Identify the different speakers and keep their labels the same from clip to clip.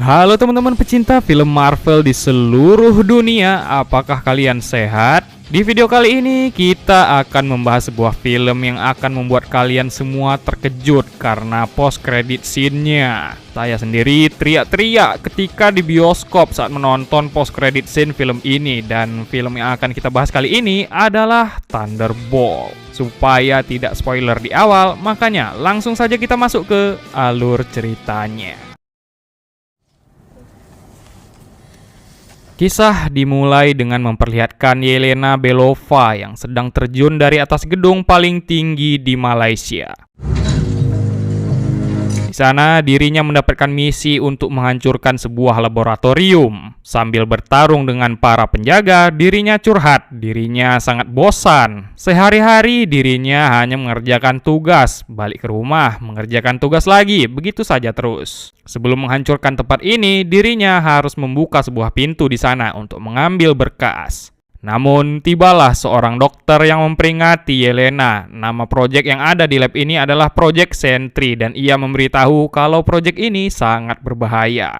Speaker 1: Halo teman-teman pecinta film Marvel di seluruh dunia, apakah kalian sehat? Di video kali ini kita akan membahas sebuah film yang akan membuat kalian semua terkejut karena post credit scene-nya. Saya sendiri teriak-teriak ketika di bioskop saat menonton post credit scene film ini, dan film yang akan kita bahas kali ini adalah Thunderbolt. Supaya tidak spoiler di awal, makanya langsung saja kita masuk ke alur ceritanya. Kisah dimulai dengan memperlihatkan Yelena Belova yang sedang terjun dari atas gedung paling tinggi di Malaysia. Di sana, dirinya mendapatkan misi untuk menghancurkan sebuah laboratorium. Sambil bertarung dengan para penjaga, dirinya curhat, dirinya sangat bosan. Sehari-hari dirinya hanya mengerjakan tugas, balik ke rumah, mengerjakan tugas lagi, begitu saja terus. Sebelum menghancurkan tempat ini, dirinya harus membuka sebuah pintu di sana untuk mengambil berkas. Namun, tibalah seorang dokter yang memperingati Yelena. Nama proyek yang ada di lab ini adalah Project Sentry, dan ia memberitahu kalau proyek ini sangat berbahaya.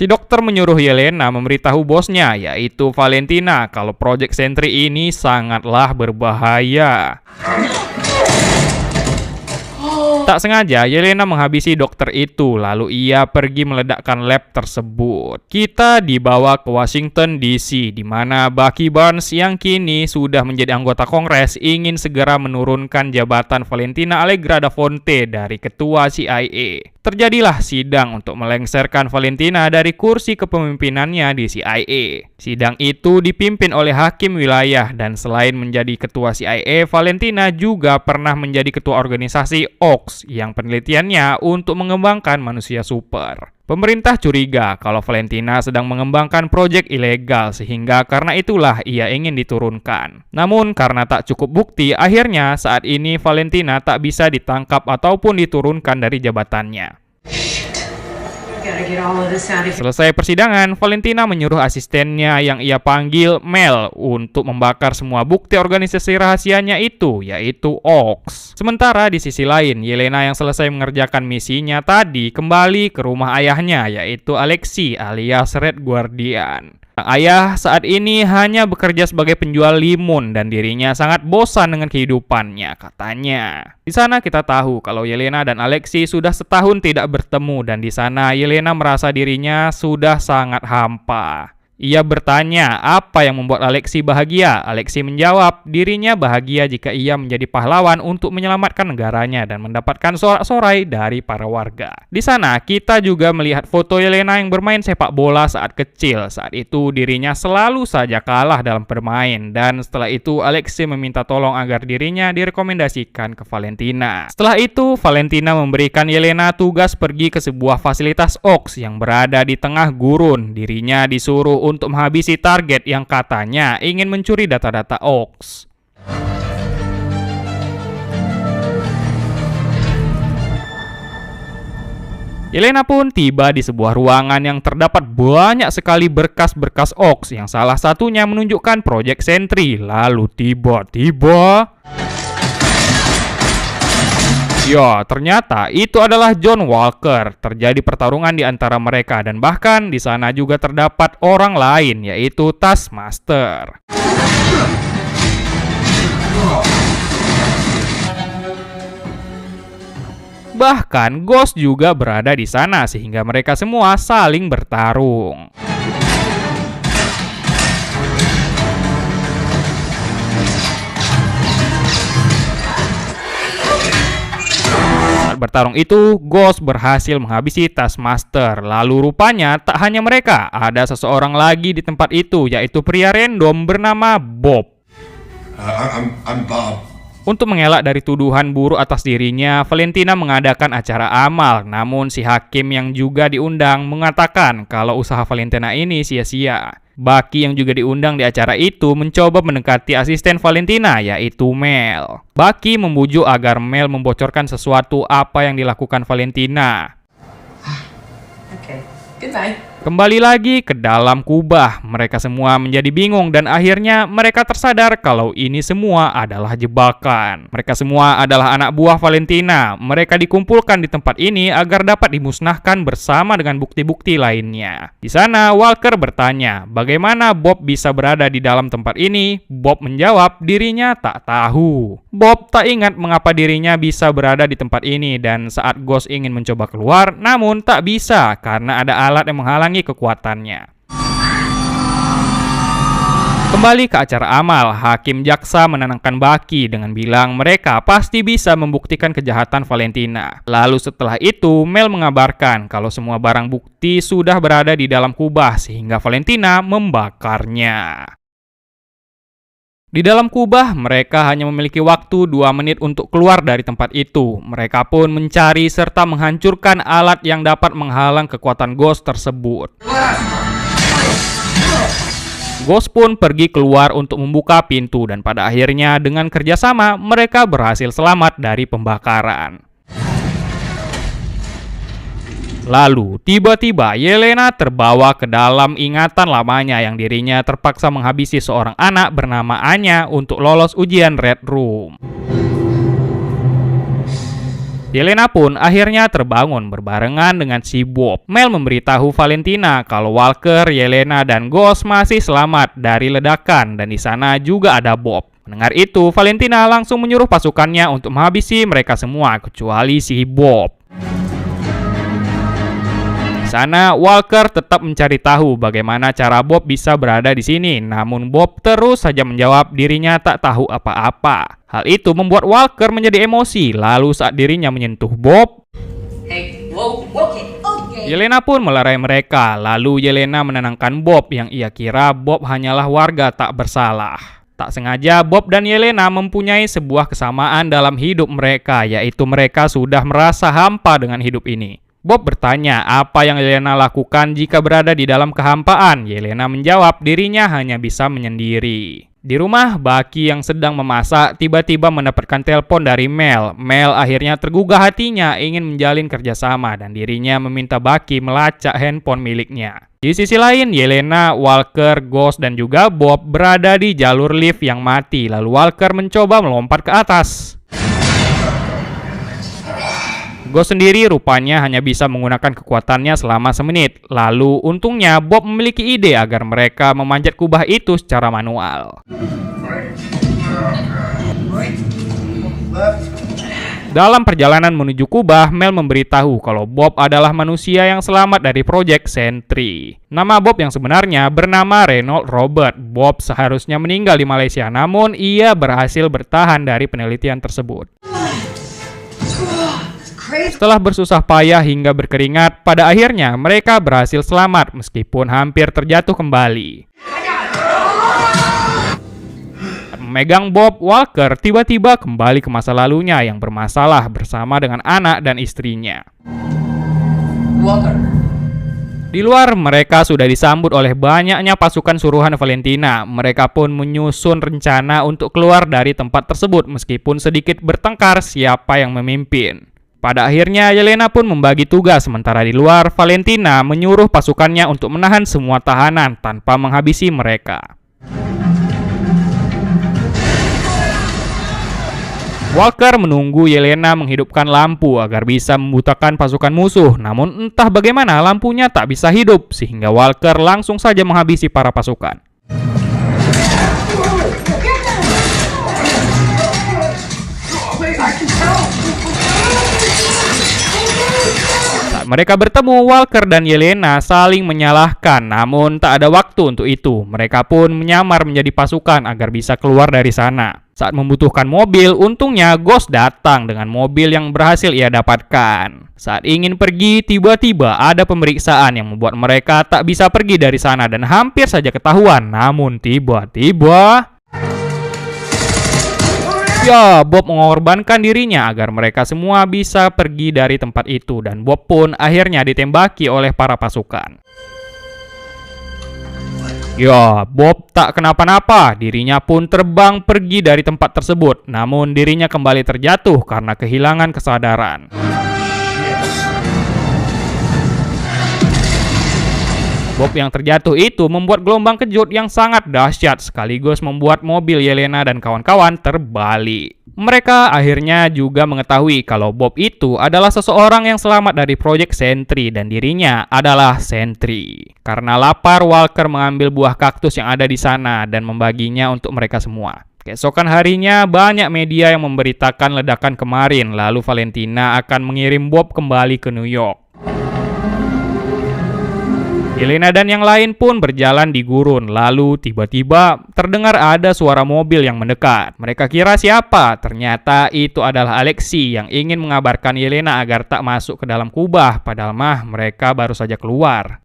Speaker 1: Si dokter menyuruh Yelena memberitahu bosnya, yaitu Valentina, kalau Project Sentry ini sangatlah berbahaya. Tak sengaja, Yelena menghabisi dokter itu, lalu ia pergi meledakkan lab tersebut. Kita dibawa ke Washington DC, di mana Bucky Barnes yang kini sudah menjadi anggota Kongres ingin segera menurunkan jabatan Valentina Allegra Dafonte dari ketua CIA. Terjadilah sidang untuk melengsarkan Valentina dari kursi kepemimpinannya di CIA. Sidang itu dipimpin oleh hakim wilayah, dan selain menjadi ketua CIA, Valentina juga pernah menjadi ketua organisasi Ox yang penelitiannya untuk mengembangkan manusia super. Pemerintah curiga kalau Valentina sedang mengembangkan proyek ilegal, sehingga karena itulah ia ingin diturunkan. Namun karena tak cukup bukti, akhirnya saat ini Valentina tak bisa ditangkap ataupun diturunkan dari jabatannya. Selesai persidangan, Valentina menyuruh asistennya yang ia panggil Mel untuk membakar semua bukti organisasi rahasianya itu, yaitu Ox. Sementara di sisi lain, Yelena yang selesai mengerjakan misinya tadi kembali ke rumah ayahnya, yaitu Alexei alias Red Guardian. Sang ayah saat ini hanya bekerja sebagai penjual limun dan dirinya sangat bosan dengan kehidupannya, katanya. Di sana kita tahu kalau Yelena dan Alexei sudah setahun tidak bertemu, dan di sana Yelena merasa dirinya sudah sangat hampa. Ia bertanya apa yang membuat Alexei bahagia. Alexei menjawab dirinya bahagia jika ia menjadi pahlawan untuk menyelamatkan negaranya dan mendapatkan sorak-sorai dari para warga. Di sana kita juga melihat foto Yelena yang bermain sepak bola saat kecil. Saat itu dirinya selalu saja kalah dalam bermain, dan setelah itu Alexei meminta tolong agar dirinya direkomendasikan ke Valentina. Setelah itu Valentina memberikan Yelena tugas pergi ke sebuah fasilitas Ox yang berada di tengah gurun. Dirinya disuruh untuk menghabisi target yang katanya ingin mencuri data-data Ox. Yelena pun tiba di sebuah ruangan yang terdapat banyak sekali berkas-berkas Ox, yang salah satunya menunjukkan Project Sentry. Lalu tiba-tiba, ya, ternyata itu adalah John Walker. Terjadi pertarungan di antara mereka, dan bahkan di sana juga terdapat orang lain, yaitu Taskmaster. Bahkan Ghost juga berada di sana, sehingga mereka semua saling bertarung. Bertarung itu, Ghost berhasil menghabisi Taskmaster. Lalu rupanya tak hanya mereka, ada seseorang lagi di tempat itu, yaitu pria random bernama Bob.
Speaker 2: I'm Bob.
Speaker 1: Untuk mengelak dari tuduhan buruk atas dirinya, Valentina mengadakan acara amal. Namun si hakim yang juga diundang mengatakan kalau usaha Valentina ini sia-sia. Bucky yang juga diundang di acara itu mencoba mendekati asisten Valentina, yaitu Mel. Bucky membujuk agar Mel membocorkan sesuatu apa yang dilakukan Valentina.
Speaker 2: Okay. Goodbye.
Speaker 1: Kembali lagi ke dalam kubah, mereka semua menjadi bingung dan akhirnya mereka tersadar kalau ini semua adalah jebakan. Mereka semua adalah anak buah Valentina. Mereka dikumpulkan di tempat ini agar dapat dimusnahkan bersama dengan bukti-bukti lainnya. Di sana, Walker bertanya, bagaimana Bob bisa berada di dalam tempat ini? Bob menjawab, dirinya tak tahu. Bob tak ingat mengapa dirinya bisa berada di tempat ini dan saat Ghost ingin mencoba keluar, namun tak bisa karena ada alat yang menghalangi kekuatannya. Kembali ke acara amal, Hakim Jaksa menenangkan Bucky dengan bilang mereka pasti bisa membuktikan kejahatan Valentina. Lalu setelah itu, Mel mengabarkan kalau semua barang bukti sudah berada di dalam kubah sehingga Valentina membakarnya. Di dalam kubah, mereka hanya memiliki waktu 2 menit untuk keluar dari tempat itu. Mereka pun mencari serta menghancurkan alat yang dapat menghalang kekuatan Ghost tersebut. Ghost pun pergi keluar untuk membuka pintu dan pada akhirnya dengan kerjasama mereka berhasil selamat dari pembakaran. Lalu, tiba-tiba Yelena terbawa ke dalam ingatan lamanya yang dirinya terpaksa menghabisi seorang anak bernama Anya untuk lolos ujian Red Room. Yelena pun akhirnya terbangun berbarengan dengan si Bob. Mel memberitahu Valentina kalau Walker, Yelena, dan Ghost masih selamat dari ledakan dan di sana juga ada Bob. Mendengar itu, Valentina langsung menyuruh pasukannya untuk menghabisi mereka semua kecuali si Bob. Di sana, Walker tetap mencari tahu bagaimana cara Bob bisa berada di sini. Namun Bob terus saja menjawab dirinya tak tahu apa-apa. Hal itu membuat Walker menjadi emosi. Lalu saat dirinya menyentuh Bob, Yelena pun melerai mereka. Lalu Yelena menenangkan Bob yang ia kira Bob hanyalah warga tak bersalah. Tak sengaja Bob dan Yelena mempunyai sebuah kesamaan dalam hidup mereka, yaitu mereka sudah merasa hampa dengan hidup ini. Bob bertanya apa yang Yelena lakukan jika berada di dalam kehampaan. Yelena menjawab dirinya hanya bisa menyendiri. Di rumah, Bucky yang sedang memasak tiba-tiba mendapatkan telepon dari Mel. Mel akhirnya tergugah hatinya ingin menjalin kerjasama dan dirinya meminta Bucky melacak handphone miliknya. Di sisi lain, Yelena, Walker, Ghost, dan juga Bob berada di jalur lift yang mati. Lalu Walker mencoba melompat ke atas. Ghost sendiri rupanya hanya bisa menggunakan kekuatannya selama semenit. Lalu untungnya Bob memiliki ide agar mereka memanjat kubah itu secara manual. Dalam perjalanan menuju kubah, Mel memberitahu kalau Bob adalah manusia yang selamat dari Project Sentry. Nama Bob yang sebenarnya bernama Reynold Robert. Bob seharusnya meninggal di Malaysia, namun ia berhasil bertahan dari penelitian tersebut. Setelah bersusah payah hingga berkeringat, pada akhirnya mereka berhasil selamat meskipun hampir terjatuh kembali. Memegang Bob, Walker tiba-tiba kembali ke masa lalunya yang bermasalah bersama dengan anak dan istrinya. Di luar, mereka sudah disambut oleh banyaknya pasukan suruhan Valentina. Mereka pun menyusun rencana untuk keluar dari tempat tersebut meskipun sedikit bertengkar siapa yang memimpin. Pada akhirnya, Yelena pun membagi tugas, sementara di luar, Valentina menyuruh pasukannya untuk menahan semua tahanan tanpa menghabisi mereka. Walker menunggu Yelena menghidupkan lampu agar bisa membutakan pasukan musuh, namun entah bagaimana lampunya tak bisa hidup, sehingga Walker langsung saja menghabisi para pasukan. Saat mereka bertemu, Walker dan Yelena saling menyalahkan, namun tak ada waktu untuk itu. Mereka pun menyamar menjadi pasukan agar bisa keluar dari sana. Saat membutuhkan mobil, untungnya Ghost datang dengan mobil yang berhasil ia dapatkan. Saat ingin pergi, tiba-tiba ada pemeriksaan yang membuat mereka tak bisa pergi dari sana dan hampir saja ketahuan. Namun tiba-tiba Bob mengorbankan dirinya agar mereka semua bisa pergi dari tempat itu dan Bob pun akhirnya ditembaki oleh para pasukan. Bob tak kenapa-napa, dirinya pun terbang pergi dari tempat tersebut, namun dirinya kembali terjatuh karena kehilangan kesadaran. Bob yang terjatuh itu membuat gelombang kejut yang sangat dahsyat sekaligus membuat mobil Yelena dan kawan-kawan terbalik. Mereka akhirnya juga mengetahui kalau Bob itu adalah seseorang yang selamat dari proyek Sentry dan dirinya adalah Sentry. Karena lapar, Walker mengambil buah kaktus yang ada di sana dan membaginya untuk mereka semua. Keesokan harinya, banyak media yang memberitakan ledakan kemarin, lalu Valentina akan mengirim Bob kembali ke New York. Yelena dan yang lain pun berjalan di gurun, lalu tiba-tiba terdengar ada suara mobil yang mendekat. Mereka kira siapa? Ternyata itu adalah Alexei yang ingin mengabarkan Yelena agar tak masuk ke dalam kubah, padahal mereka baru saja keluar.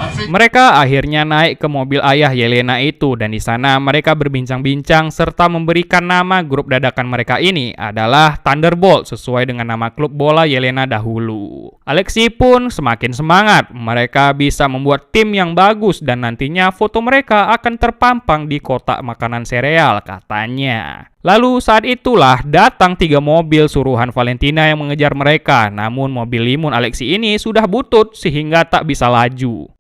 Speaker 1: Mereka akhirnya naik ke mobil ayah Yelena itu dan di sana mereka berbincang-bincang serta memberikan nama grup dadakan mereka ini adalah Thunderbolt sesuai dengan nama klub bola Yelena dahulu. Alexei pun semakin semangat, mereka bisa membuat tim yang bagus dan nantinya foto mereka akan terpampang di kotak makanan sereal katanya. Lalu saat itulah datang 3 mobil suruhan Valentina yang mengejar mereka. Namun mobil limun Alexei ini sudah butut sehingga tak bisa laju.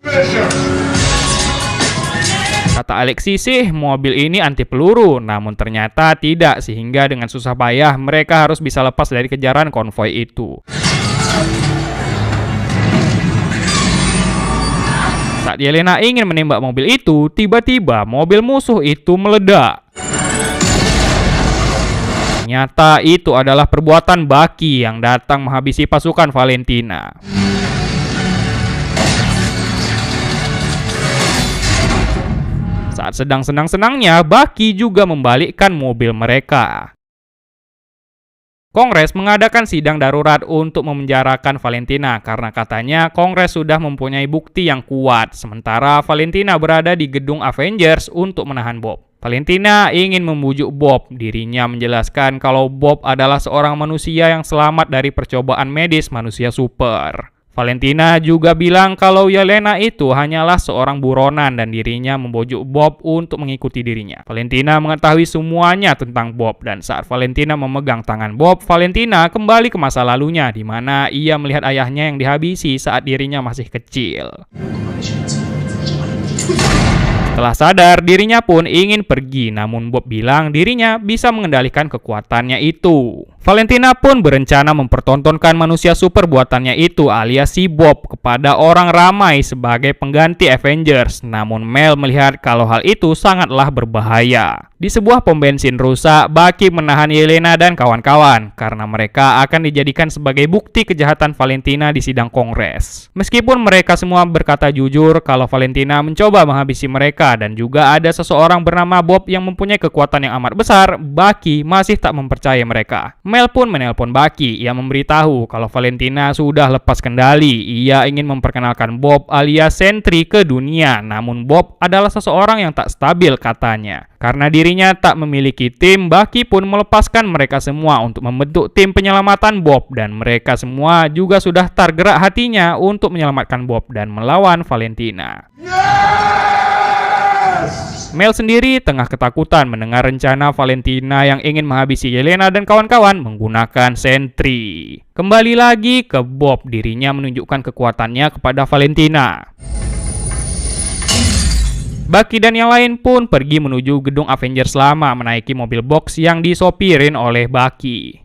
Speaker 1: Kata Alexei sih mobil ini anti peluru, namun ternyata tidak sehingga dengan susah payah mereka harus bisa lepas dari kejaran konvoi itu. Saat Yelena ingin menembak mobil itu, tiba-tiba mobil musuh itu meledak. Ternyata itu adalah perbuatan Bucky yang datang menghabisi pasukan Valentina. Saat sedang senang-senangnya, Bucky juga membalikkan mobil mereka. Kongres mengadakan sidang darurat untuk memenjarakan Valentina karena katanya Kongres sudah mempunyai bukti yang kuat, sementara Valentina berada di gedung Avengers untuk menahan Bob. Valentina ingin membujuk Bob. Dirinya menjelaskan kalau Bob adalah seorang manusia yang selamat dari percobaan medis manusia super. Valentina juga bilang kalau Yelena itu hanyalah seorang buronan dan dirinya membujuk Bob untuk mengikuti dirinya. Valentina mengetahui semuanya tentang Bob dan saat Valentina memegang tangan Bob, Valentina kembali ke masa lalunya di mana ia melihat ayahnya yang dihabisi saat dirinya masih kecil. Setelah sadar, dirinya pun ingin pergi, namun Bob bilang dirinya bisa mengendalikan kekuatannya itu. Valentina pun berencana mempertontonkan manusia super buatannya itu alias si Bob kepada orang ramai sebagai pengganti Avengers. Namun Mel melihat kalau hal itu sangatlah berbahaya. Di sebuah pom bensin rusak, Bucky menahan Yelena dan kawan-kawan karena mereka akan dijadikan sebagai bukti kejahatan Valentina di sidang Kongres. Meskipun mereka semua berkata jujur kalau Valentina mencoba menghabisi mereka dan juga ada seseorang bernama Bob yang mempunyai kekuatan yang amat besar, Bucky masih tak mempercayai mereka. Mel pun menelpon Bucky. Ia memberitahu kalau Valentina sudah lepas kendali. Ia ingin memperkenalkan Bob alias Sentry ke dunia, namun Bob adalah seseorang yang tak stabil katanya. Karena dirinya tak memiliki tim, Bucky pun melepaskan mereka semua untuk membentuk tim penyelamatan Bob dan mereka semua juga sudah tergerak hatinya untuk menyelamatkan Bob dan melawan Valentina. Mel sendiri tengah ketakutan mendengar rencana Valentina yang ingin menghabisi Yelena dan kawan-kawan menggunakan Sentry. Kembali lagi ke Bob, dirinya menunjukkan kekuatannya kepada Valentina. Bucky dan yang lain pun pergi menuju gedung Avengers lama menaiki mobil box yang disopirin oleh Bucky.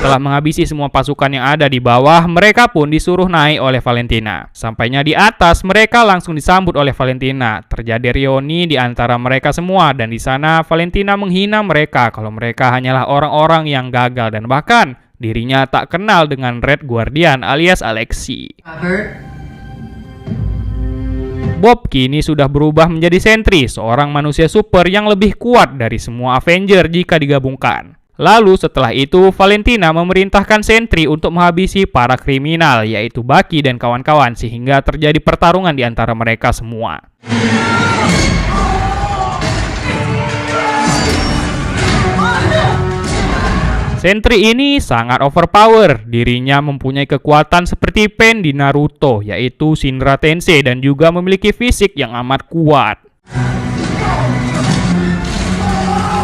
Speaker 1: Setelah menghabisi semua pasukan yang ada di bawah, mereka pun disuruh naik oleh Valentina. Sampainya di atas, mereka langsung disambut oleh Valentina. Terjadi reuni di antara mereka semua dan di sana Valentina menghina mereka kalau mereka hanyalah orang-orang yang gagal dan bahkan dirinya tak kenal dengan Red Guardian alias Alexei. Bob kini sudah berubah menjadi Sentry, seorang manusia super yang lebih kuat dari semua Avenger jika digabungkan. Lalu setelah itu, Valentina memerintahkan Sentry untuk menghabisi para kriminal, yaitu Bucky dan kawan-kawan, sehingga terjadi pertarungan di antara mereka semua. Sentry ini sangat overpower, dirinya mempunyai kekuatan seperti Pain di Naruto, yaitu Shinra Tensei dan juga memiliki fisik yang amat kuat.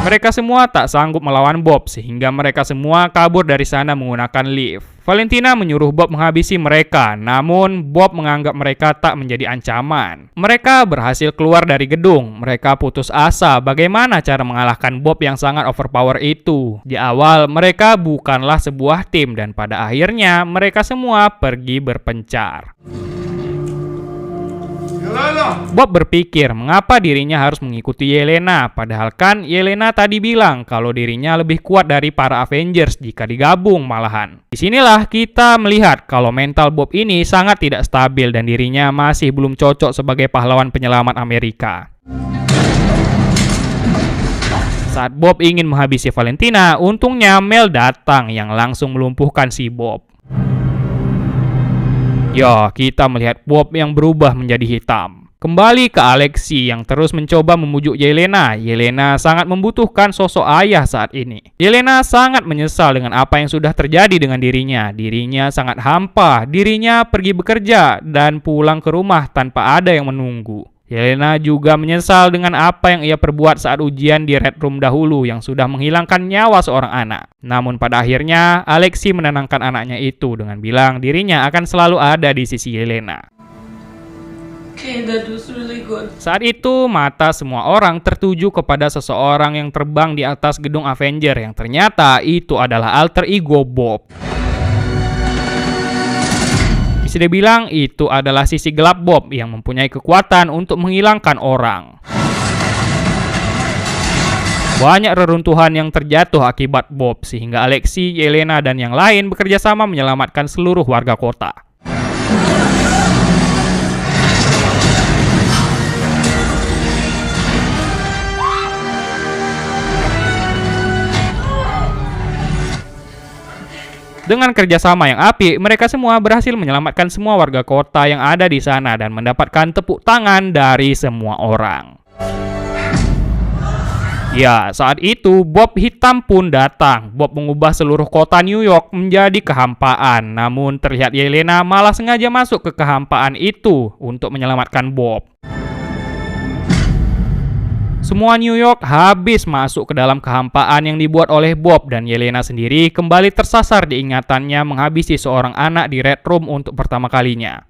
Speaker 1: Mereka semua tak sanggup melawan Bob sehingga mereka semua kabur dari sana menggunakan lift. Valentina menyuruh Bob menghabisi mereka, namun Bob menganggap mereka tak menjadi ancaman. Mereka berhasil keluar dari gedung. Mereka putus asa bagaimana cara mengalahkan Bob yang sangat overpower itu. Di awal mereka bukanlah sebuah tim dan pada akhirnya mereka semua pergi berpencar. Bob berpikir mengapa dirinya harus mengikuti Yelena, padahal kan Yelena tadi bilang kalau dirinya lebih kuat dari para Avengers jika digabung malahan. Disinilah kita melihat kalau mental Bob ini sangat tidak stabil dan dirinya masih belum cocok sebagai pahlawan penyelamat Amerika. Saat Bob ingin menghabisi Valentina, untungnya Mel datang yang langsung melumpuhkan si Bob. Ya, kita melihat Bob yang berubah menjadi hitam. Kembali ke Alexei yang terus mencoba memujuk Yelena. Yelena sangat membutuhkan sosok ayah saat ini. Yelena sangat menyesal dengan apa yang sudah terjadi dengan dirinya. Dirinya sangat hampa. Dirinya pergi bekerja dan pulang ke rumah tanpa ada yang menunggu. Yelena juga menyesal dengan apa yang ia perbuat saat ujian di Red Room dahulu yang sudah menghilangkan nyawa seorang anak. Namun pada akhirnya, Alexei menenangkan anaknya itu dengan bilang dirinya akan selalu ada di sisi Yelena.
Speaker 3: Okay, that was really good.
Speaker 1: Saat itu, mata semua orang tertuju kepada seseorang yang terbang di atas gedung Avenger yang ternyata itu adalah alter ego Bob. Bisa dibilang itu adalah sisi gelap Bob yang mempunyai kekuatan untuk menghilangkan orang. Banyak reruntuhan yang terjatuh akibat Bob sehingga Alexei, Yelena, dan yang lain bekerja sama menyelamatkan seluruh warga kota. Dengan kerjasama yang apik, mereka semua berhasil menyelamatkan semua warga kota yang ada di sana dan mendapatkan tepuk tangan dari semua orang. Ya, saat itu Bob hitam pun datang. Bob mengubah seluruh kota New York menjadi kehampaan. Namun terlihat Yelena malah sengaja masuk ke kehampaan itu untuk menyelamatkan Bob. Semua New York habis masuk ke dalam kehampaan yang dibuat oleh Bob dan Yelena sendiri kembali tersasar di ingatannya menghabisi seorang anak di Red Room untuk pertama kalinya.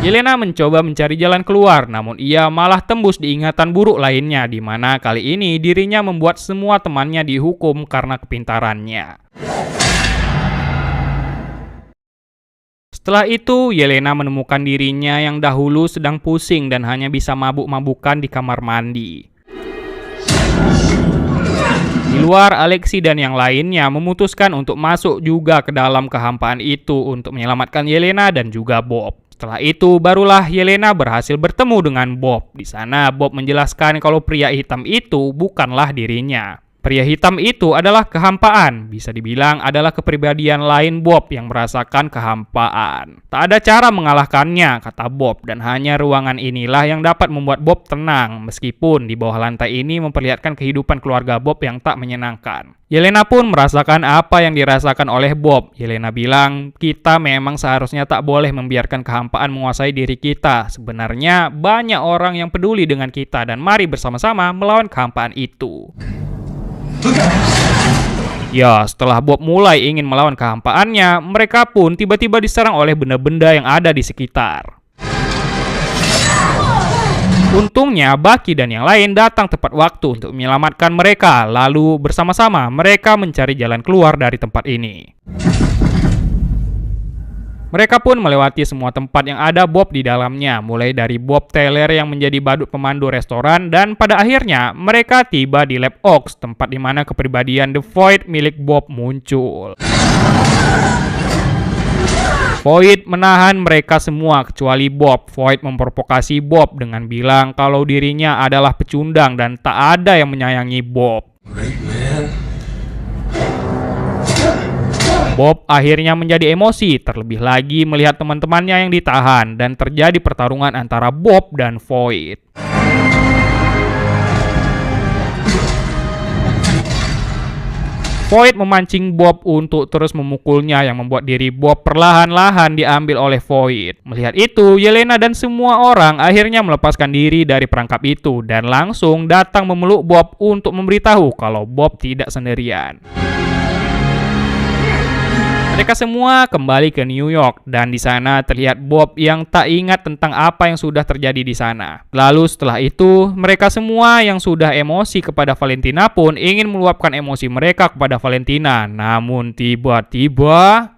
Speaker 1: Yelena mencoba mencari jalan keluar, namun ia malah tembus di ingatan buruk lainnya di mana kali ini dirinya membuat semua temannya dihukum karena kepintarannya. Setelah itu, Yelena menemukan dirinya yang dahulu sedang pusing dan hanya bisa mabuk-mabukan di kamar mandi. Di luar, Alexei dan yang lainnya memutuskan untuk masuk juga ke dalam kehampaan itu untuk menyelamatkan Yelena dan juga Bob. Setelah itu, barulah Yelena berhasil bertemu dengan Bob. Di sana, Bob menjelaskan kalau pria hitam itu bukanlah dirinya. Pria hitam itu adalah kehampaan, bisa dibilang adalah kepribadian lain Bob yang merasakan kehampaan. Tak ada cara mengalahkannya, kata Bob, dan hanya ruangan inilah yang dapat membuat Bob tenang, meskipun di bawah lantai ini memperlihatkan kehidupan keluarga Bob yang tak menyenangkan. Yelena pun merasakan apa yang dirasakan oleh Bob. Yelena bilang, kita memang seharusnya tak boleh membiarkan kehampaan menguasai diri kita. Sebenarnya banyak orang yang peduli dengan kita dan mari bersama-sama melawan kehampaan itu. Ya, setelah Bob mulai ingin melawan kehampaannya, mereka pun tiba-tiba diserang oleh benda-benda yang ada di sekitar. Untungnya, Bucky dan yang lain datang tepat waktu untuk menyelamatkan mereka. Lalu bersama-sama mereka mencari jalan keluar dari tempat ini. Mereka pun melewati semua tempat yang ada Bob di dalamnya, mulai dari Bob Teller yang menjadi badut pemandu restoran, dan pada akhirnya mereka tiba di Lab Ox, tempat di mana kepribadian The Void milik Bob muncul. Void menahan mereka semua kecuali Bob. Void memprovokasi Bob dengan bilang kalau dirinya adalah pecundang dan tak ada yang menyayangi Bob.
Speaker 2: Great man.
Speaker 1: Bob akhirnya menjadi emosi, terlebih lagi melihat teman-temannya yang ditahan dan terjadi pertarungan antara Bob dan Void. Void memancing Bob untuk terus memukulnya yang membuat diri Bob perlahan-lahan diambil oleh Void. Melihat itu, Yelena dan semua orang akhirnya melepaskan diri dari perangkap itu dan langsung datang memeluk Bob untuk memberitahu kalau Bob tidak sendirian. Mereka semua kembali ke New York dan di sana terlihat Bob yang tak ingat tentang apa yang sudah terjadi di sana. Lalu setelah itu, mereka semua yang sudah emosi kepada Valentina pun ingin meluapkan emosi mereka kepada Valentina. Namun tiba-tiba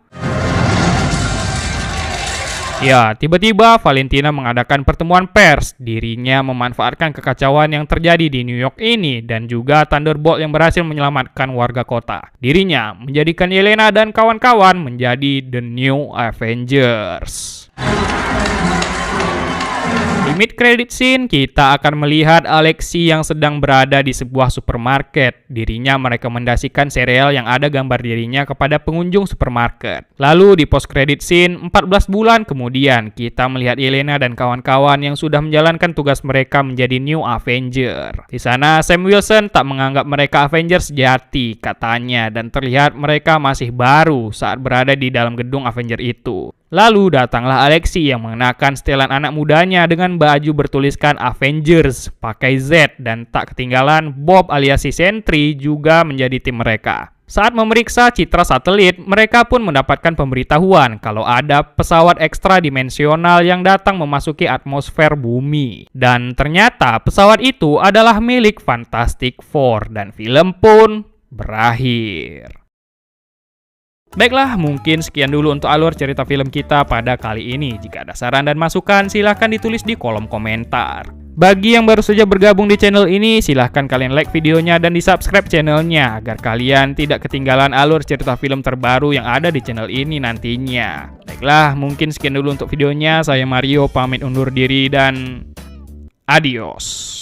Speaker 1: Valentina mengadakan pertemuan pers. Dirinya memanfaatkan kekacauan yang terjadi di New York ini dan juga Thunderbolt yang berhasil menyelamatkan warga kota. Dirinya menjadikan Yelena dan kawan-kawan menjadi The New Avengers. Di mid-credit scene, kita akan melihat Alexi yang sedang berada di sebuah supermarket. Dirinya merekomendasikan sereal yang ada gambar dirinya kepada pengunjung supermarket. Lalu di post-credit scene, 14 bulan kemudian, kita melihat Yelena dan kawan-kawan yang sudah menjalankan tugas mereka menjadi New Avenger. Di sana, Sam Wilson tak menganggap mereka Avengers sejati, katanya, dan terlihat mereka masih baru saat berada di dalam gedung Avenger itu. Lalu datanglah Alexi yang mengenakan setelan anak mudanya dengan baju bertuliskan Avengers pakai Z dan tak ketinggalan Bob alias si Sentry juga menjadi tim mereka. Saat memeriksa citra satelit, mereka pun mendapatkan pemberitahuan kalau ada pesawat ekstra dimensional yang datang memasuki atmosfer bumi. Dan ternyata pesawat itu adalah milik Fantastic Four dan film pun berakhir. Baiklah, mungkin sekian dulu untuk alur cerita film kita pada kali ini. Jika ada saran dan masukan, silahkan ditulis di kolom komentar. Bagi yang baru saja bergabung di channel ini, silahkan kalian like videonya dan di-subscribe channelnya agar kalian tidak ketinggalan alur cerita film terbaru yang ada di channel ini nantinya. Baiklah, mungkin sekian dulu untuk videonya. Saya Mario pamit undur diri dan adios.